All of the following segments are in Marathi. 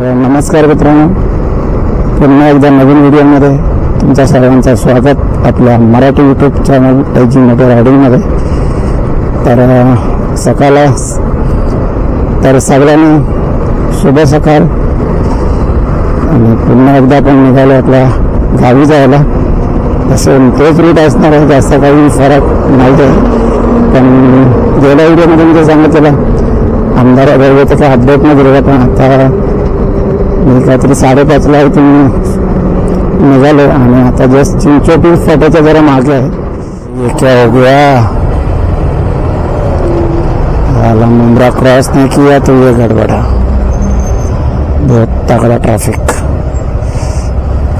नमस्कार मित्रांनो, पुन्हा एकदा नवीन व्हिडिओमध्ये तुमच्या सर्वांचं स्वागत आपल्या Marathi YouTube channel AG motor रायडिंगमध्ये. तर सकाळला तर सगळ्यांनी शुभ सकाळ. आणि पुन्हा एकदा आपण निघालो आपल्या गावी जायला. तसं तोच रूट असणार आहे, जास्त काही फरक नाही आहे. पण गेल्या व्हिडिओमध्ये मी ते सांगितलेलं आमदार वगैरे तर काही अपडेट नाही दिलेला. पण आता मी काहीतरी 5:30ला इथून निघालो आणि आता जस्ट चिंचोटी फाट्याच्या जरा मागे आहे. ये क्या हो गया, हाला मुंब्रा क्रॉस नहीं किया तो ये गड़बड़ा. बहुत तगड़ा ट्रैफिक,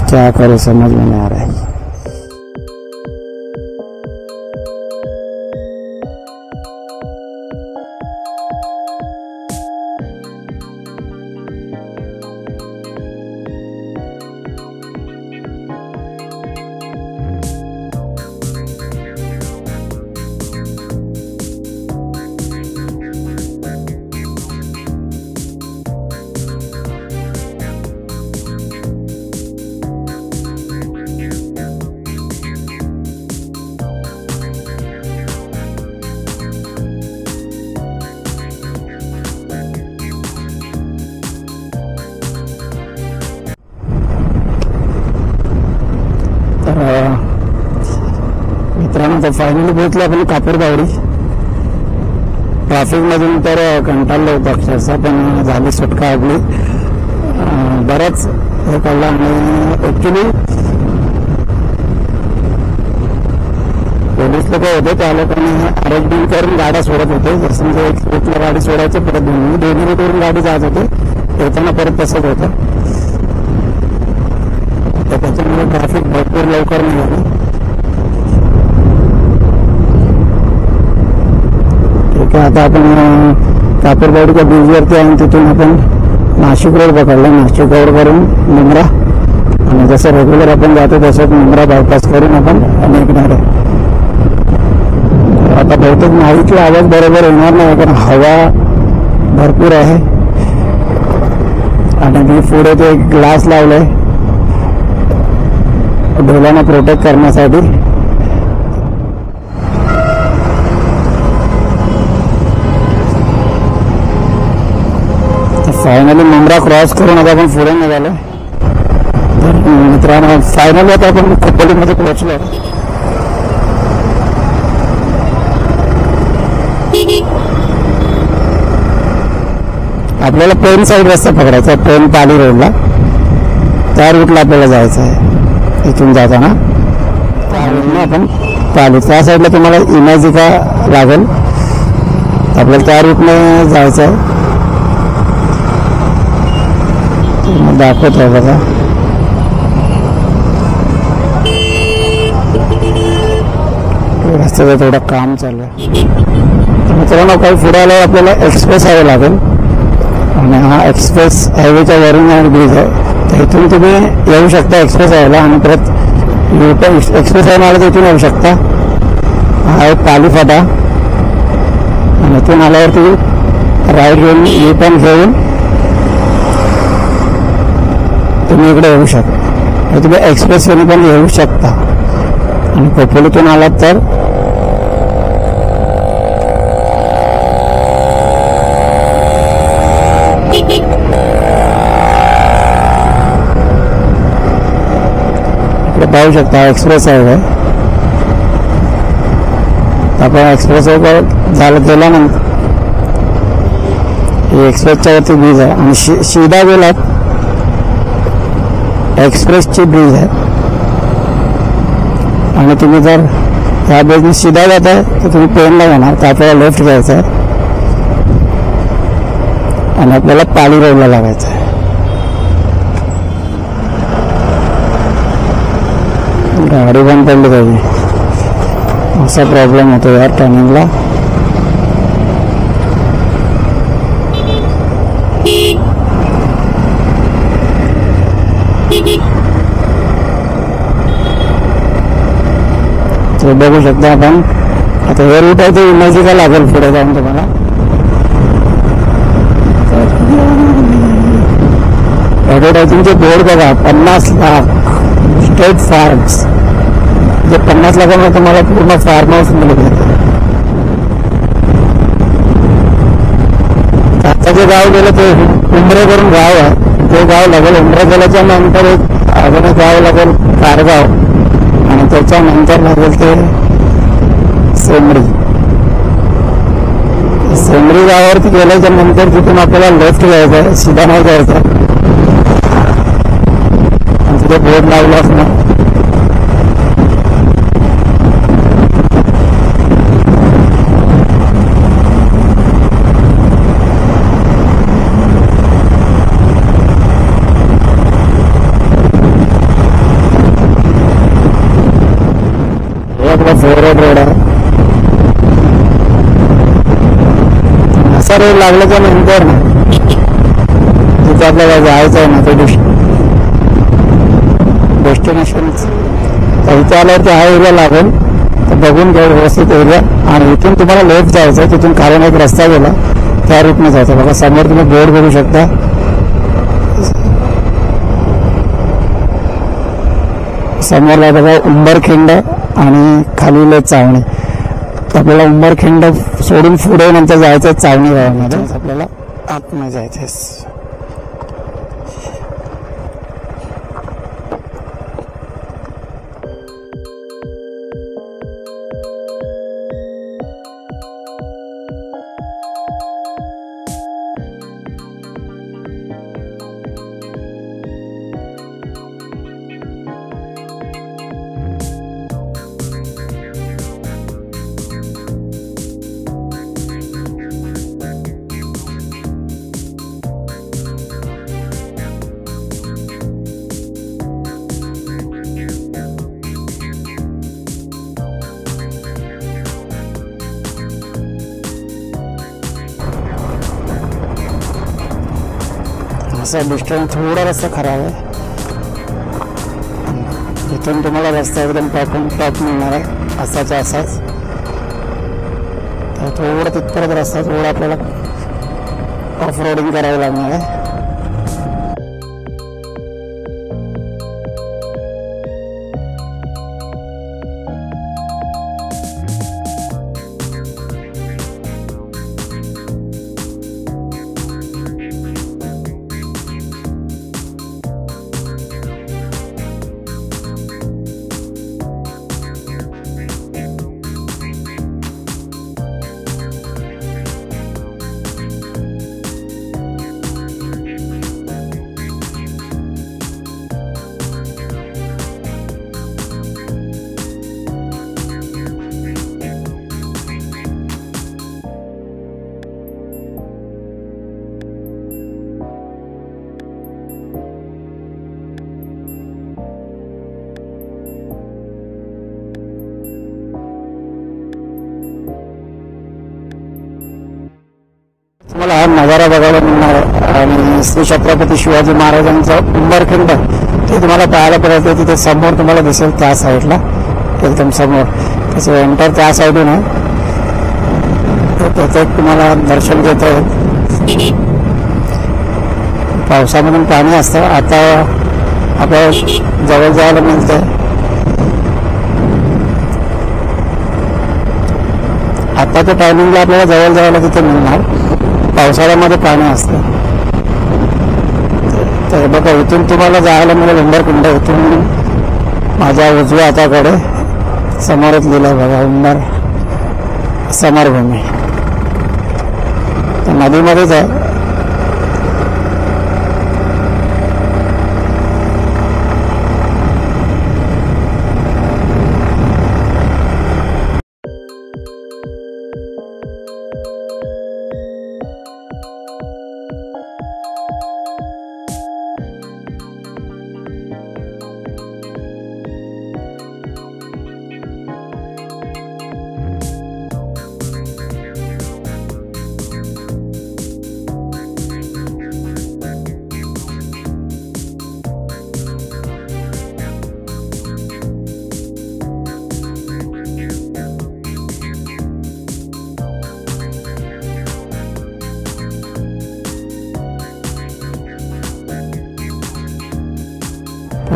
क्या करे समझ में नहीं आ रहा है. मित्रांनो, तर फायनली पोहोचलो आपण कापूरबावडी. ट्रॅफिक मधून तर कंटाळलो होतो अक्षरशः, पण झाली सुटका आपली. बरंच हे कळलं. आणि ऍक्च्युली पोलीस लोक होते, त्या लोकांनी अरेंजमेंट करून गाड्या सोडत होते. जसं म्हणजे एक रूटला गाडी सोडायची, परत दोन्ही रूटवरून गाडी जात होते. येताना परत तसंच होतं. तर त्याच्यामुळे ट्रॅफिक भरपूर लवकर निघाली. ठीक आहे, आता आपण कापूरबावडीच्या ब्रिजवरती आहे. तिथून आपण नाशिक रोड पकडला. नाशिक रोड करून मुंब्रा, आणि जसं रेग्युलर आपण जातो तसंच मुंब्रा बायपास करून आपण निघणार आहे. आता बहुतेक माहिती आवाज बरोबर येणार नाही, कारण हवा भरपूर आहे. आणि मी पुढे ते ग्लास लावलाय डोळ्यांना प्रोटेक्ट करण्यासाठी. फायनली मुंब्रा क्रॉस करून आता आपण पुढे निघालो. मित्रांनो, फायनली आता आपण खोपोलीमध्ये पोहोचलो. आपल्याला पेन साईड रस्ता पकडायचा आहे, पेन पाली रोडला. त्या रूटला आपल्याला जायचं आहे. इथून जाताना आपण पाली त्या साईडला तुम्हाला इमॅजिका लागेल. आपल्याला त्या रूटने जायचं आहे. दाखवत आहे बघा. रस्त्याचं थोडं काम चालू आहे. मित्रांनो, काही पुढे आल्यावर आपल्याला एक्सप्रेस हायवे लागेल. आणि हा एक्सप्रेस हायवेच्या वरून ब्रिज आहे. तर इथून तुम्ही येऊ शकता एक्सप्रेस हायवेला, आणि परत एक्सप्रेस हायवे आला तर इथून येऊ शकता. हा एक पाली फाटा, आणि इथून आल्यावर तुम्ही राईट घेऊन यू टर्न घेऊन तुम्ही इकडे येऊ शकता. तुम्ही एक्सप्रेस वेने पण येऊ शकता. आणि खोपोलीतून आलात तर इकडे पाहू शकता एक्सप्रेस हायवे. आपण एक्सप्रेस हायवे झालं गेल्यानंतर एक्सप्रेसच्या वरती ब्रिज आहे. आणि सीधा गेलात एक्सप्रेसची ब्रिज आहे. आणि तुम्ही जर ह्या ब्रिजने सीधा जात आहे तर तुम्ही पेनला जाणार, तर आपल्याला लेफ्ट घ्यायचं आहे आणि आपल्याला पाली रोडला लागायचं आहे. गाडी बंद पडली पाहिजे, असा प्रॉब्लेम होतो यार टर्निंगला. तर बघू शकता आपण आता हे रूट आहे ते इमॅजिका लागेल पुढे जाऊन तुम्हाला. ॲडव्हर्टायझिंगचे बोर्ड बघा, 50 लाख स्टेट फार्म्स, जे 50 लाखांमध्ये तुम्हाला पूर्ण फार्म हाऊस मिळून येते. आता जे गाव गेलं ते उमरे करून गाव आहे, ते गाव लागेल. उमरे गेल्याच्या नंतर अजून एक गाव लागेल कारगाव, आणि त्याच्यानंतर लागेल ते सेमरी. सेमरी गावावरती गेल्याच्या नंतर तिथून आपल्याला लेफ्ट घ्यायचं आहे, सीधा नाही जायचं. आणि तिथे बोर्ड लावला असणार. फेवरेट रोड आहे. असा रोड लागल्याच्या नंतर जिथे आपल्याला जायचं आहे ना ते डेस्टिनेशन, तर इथे आल्यावरती हा एरिया लागेल. तर बघून घ्या व्यवस्थित एरिया. आणि इथून तुम्हाला लेफ्ट जायचं आहे, तिथून खालून एक रस्ता गेला त्या रूटने जायचं. बघा समोर तुम्ही बोर्ड बघू शकता. समोरला बघा उंबरखिंड आणि खाली चावणी. तर आपल्याला उंबरखिंड सोडून पुढे नंतर जायचं चावणी गावामध्ये. आपल्याला आतमध्ये जायचं. असा डिस्टन्स, थोडा रस्ता खराब आहे. इथून तुम्हाला रस्ता एकदम टॉप मिळणार आहे, असाच्या असाच. तर थोडं तिथपर्यंत रस्ता थोडा आपल्याला ऑफ रोडिंग करावं लागणार आहे. मला हा नजारा बघायला मिळणार आहे. आणि श्री छत्रपती शिवाजी महाराजांचं उंबरखिंड ते तुम्हाला पाहायला मिळते. तिथे समोर तुम्हाला दिसेल त्या साईडला, एकदम समोर त्याचं एंटर त्या साईडून आहे. त्याचं तुम्हाला दर्शन घेता येईल. पावसामधून पाणी असतं. आता आपल्याला जवळ जायला मिळतंय. आताच्या टायमिंगला आपल्याला जवळ जायला तिथे मिळणार. पावसाळ्यामध्ये पाणी असतं. तर बघा इथून तुम्हाला जायला मिळेल उंबरखिंड. इथून माझ्या उजव्या हाताकडे समोरच लिहिलं बघा उंबर समरभूमी. तर नदीमध्येच आहे.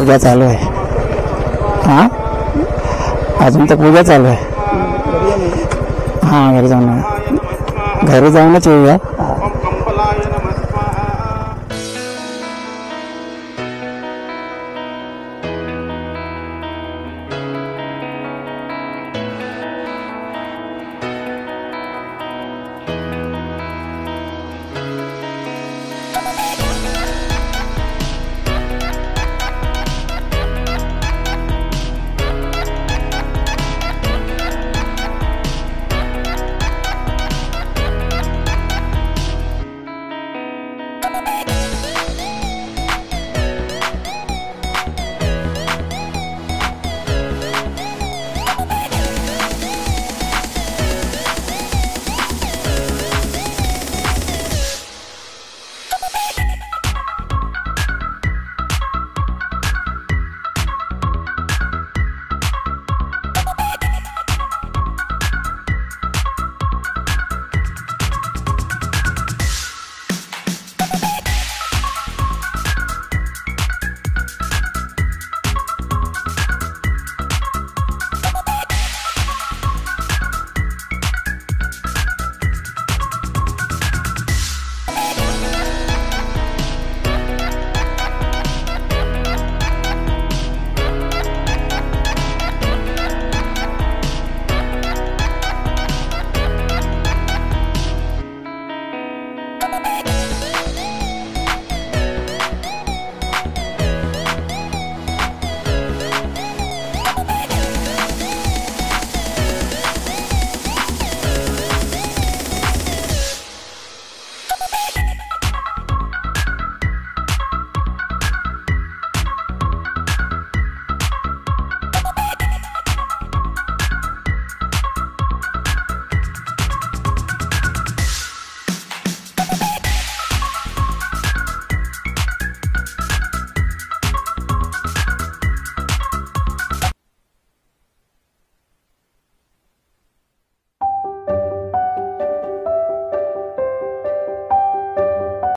पूजा चालू आहे. हां अजून तर पूजा चालू आहे. हां घरी जाऊनच येऊया.